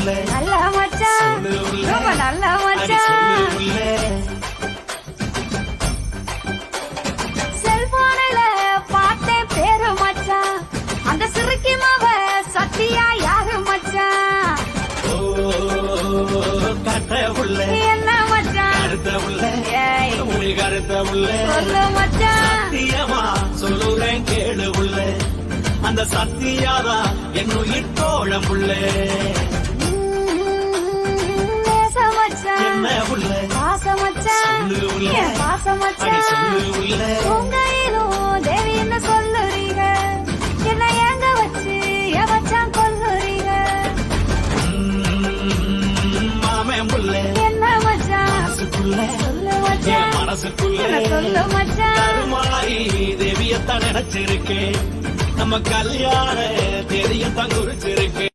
உள்ள நல்ல மச்சான் ரொம்ப நல்ல மச்சான் செல்போனில பார்த்தேன் பேரு மச்சான் அந்த சிறுக்கி மாவ சத்தியா யாரு மச்சான் கட்ட உள்ள என்ன மச்சான் கருத்த உள்ள ஏய் உனி கருத்த உள்ள சொல்லு மச்சான் சத்தியமா சொல்லுறேன் கேளு உள்ள அந்த சத்தியாதா என் உயிர் தோழம் உள்ள நேச மச்சான் என்ன உள்ள பாச மச்சான் சொல்லு உள்ள என் பாச அடி மச்சான் சொல்லு உள்ள உங்கையிலும் தேவின்னு சொல்லுறீங்க என்ன ஏங்க வச்சு எவச்சான் கொல்லுறீங்க மாமன் உள்ள என்ன மச்சான் மனசுக்குள்ள சொல்லு என் மச்சான் மனசுக்குள்ள என்ன சொல்லு மச்சான் கருமாரி தேவியத்தான் நினைச்சிருக்கேன் நம்ம கல்யாண தேதியத்தான் குறிச்சு